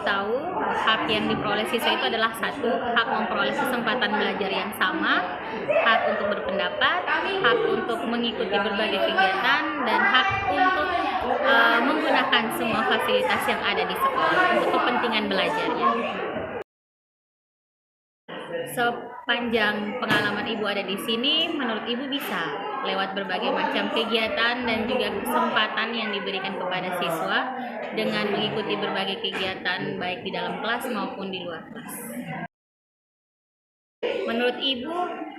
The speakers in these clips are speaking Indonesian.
tahu, hak yang diperoleh siswa itu adalah satu, hak memperoleh kesempatan belajar yang sama, hak untuk berpendapat, hak untuk mengikuti berbagai kegiatan, dan hak untuk menggunakan semua fasilitas yang ada di sekolah untuk kepentingan belajarnya. Sepanjang pengalaman Ibu ada di sini, menurut Ibu bisa lewat berbagai macam kegiatan dan juga kesempatan yang diberikan kepada siswa dengan mengikuti berbagai kegiatan baik di dalam kelas maupun di luar kelas. Menurut Ibu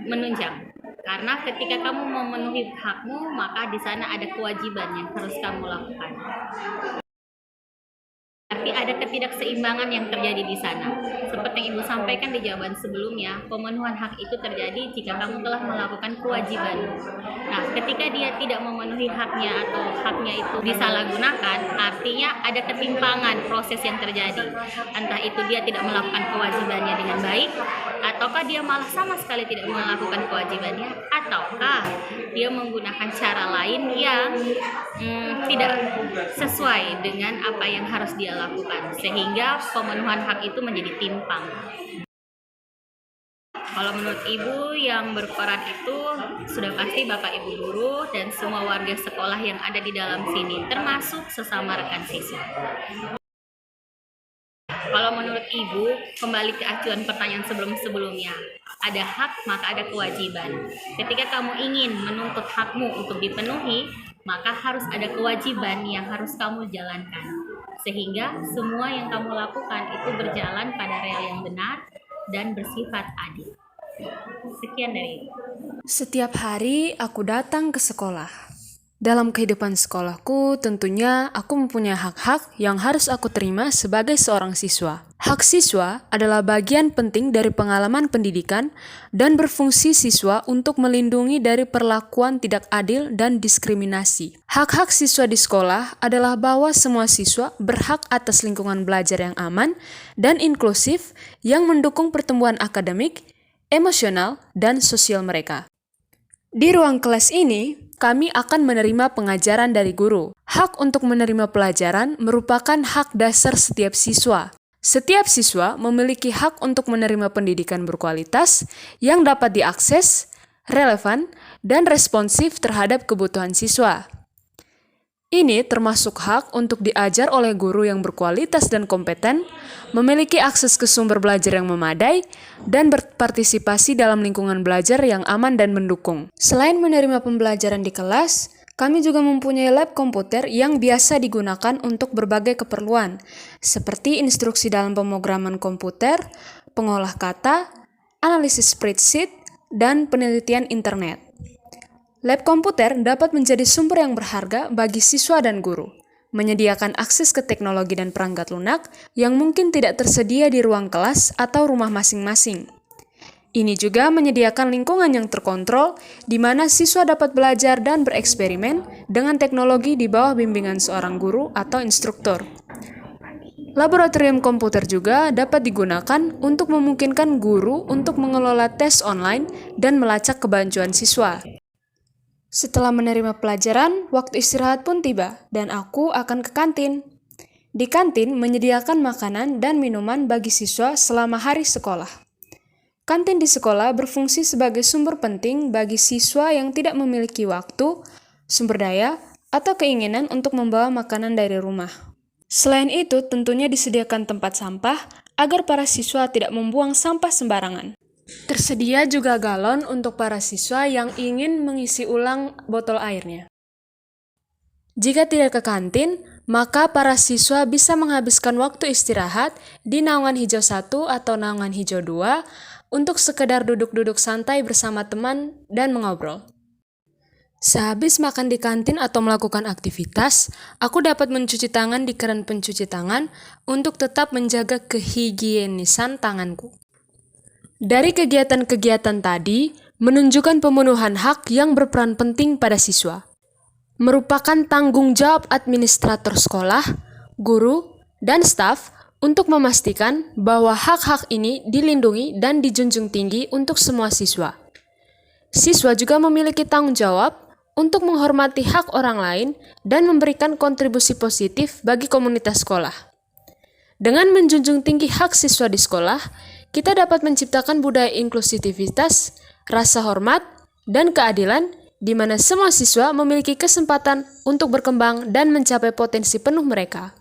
menunjang, karena ketika kamu memenuhi hakmu, maka di sana ada kewajiban yang harus kamu lakukan. Tapi ada ketidakseimbangan yang terjadi di sana. Seperti yang Ibu sampaikan di jawaban sebelumnya, pemenuhan hak itu terjadi jika kamu telah melakukan kewajiban. Nah, ketika dia tidak memenuhi haknya atau haknya itu disalahgunakan, artinya ada ketimpangan proses yang terjadi. Entah itu dia tidak melakukan kewajibannya dengan baik, ataukah dia malah sama sekali tidak melakukan kewajibannya, ataukah dia menggunakan cara lain yang tidak sesuai dengan apa yang harus dia lakukan, sehingga pemenuhan hak itu menjadi timpang. Kalau menurut Ibu, yang berperan itu sudah pasti Bapak Ibu guru dan semua warga sekolah yang ada di dalam sini, termasuk sesama rekan siswa. Kalau menurut Ibu, kembali ke acuan pertanyaan sebelum-sebelumnya, ada hak maka ada kewajiban. Ketika kamu ingin menuntut hakmu untuk dipenuhi, maka harus ada kewajiban yang harus kamu jalankan. Sehingga semua yang kamu lakukan itu berjalan pada rel yang benar dan bersifat adil. Sekian dari Ibu. Setiap hari aku datang ke sekolah. Dalam kehidupan sekolahku, tentunya aku mempunyai hak-hak yang harus aku terima sebagai seorang siswa. Hak siswa adalah bagian penting dari pengalaman pendidikan dan berfungsi siswa untuk melindungi dari perlakuan tidak adil dan diskriminasi. Hak-hak siswa di sekolah adalah bahwa semua siswa berhak atas lingkungan belajar yang aman dan inklusif yang mendukung pertumbuhan akademik, emosional, dan sosial mereka. Di ruang kelas ini, kami akan menerima pengajaran dari guru. Hak untuk menerima pelajaran merupakan hak dasar setiap siswa. Setiap siswa memiliki hak untuk menerima pendidikan berkualitas yang dapat diakses, relevan, dan responsif terhadap kebutuhan siswa. Ini termasuk hak untuk diajar oleh guru yang berkualitas dan kompeten, memiliki akses ke sumber belajar yang memadai, dan berpartisipasi dalam lingkungan belajar yang aman dan mendukung. Selain menerima pembelajaran di kelas, kami juga mempunyai lab komputer yang biasa digunakan untuk berbagai keperluan, seperti instruksi dalam pemrograman komputer, pengolah kata, analisis spreadsheet, dan penelitian internet. Lab komputer dapat menjadi sumber yang berharga bagi siswa dan guru, menyediakan akses ke teknologi dan perangkat lunak yang mungkin tidak tersedia di ruang kelas atau rumah masing-masing. Ini juga menyediakan lingkungan yang terkontrol, di mana siswa dapat belajar dan bereksperimen dengan teknologi di bawah bimbingan seorang guru atau instruktur. Laboratorium komputer juga dapat digunakan untuk memungkinkan guru untuk mengelola tes online dan melacak kebancuan siswa. Setelah menerima pelajaran, waktu istirahat pun tiba, dan aku akan ke kantin. Di kantin menyediakan makanan dan minuman bagi siswa selama hari sekolah. Kantin di sekolah berfungsi sebagai sumber penting bagi siswa yang tidak memiliki waktu, sumber daya, atau keinginan untuk membawa makanan dari rumah. Selain itu, tentunya disediakan tempat sampah agar para siswa tidak membuang sampah sembarangan. Tersedia juga galon untuk para siswa yang ingin mengisi ulang botol airnya. Jika tidak ke kantin, maka para siswa bisa menghabiskan waktu istirahat di naungan hijau 1 atau naungan hijau 2 untuk sekedar duduk-duduk santai bersama teman dan mengobrol. Sehabis makan di kantin atau melakukan aktivitas, aku dapat mencuci tangan di keran pencuci tangan untuk tetap menjaga kehigienisan tanganku. Dari kegiatan-kegiatan tadi, menunjukkan pemenuhan hak yang berperan penting pada siswa. Merupakan tanggung jawab administrator sekolah, guru, dan staf untuk memastikan bahwa hak-hak ini dilindungi dan dijunjung tinggi untuk semua siswa. Siswa juga memiliki tanggung jawab untuk menghormati hak orang lain dan memberikan kontribusi positif bagi komunitas sekolah. Dengan menjunjung tinggi hak siswa di sekolah, kita dapat menciptakan budaya inklusivitas, rasa hormat, dan keadilan di mana semua siswa memiliki kesempatan untuk berkembang dan mencapai potensi penuh mereka.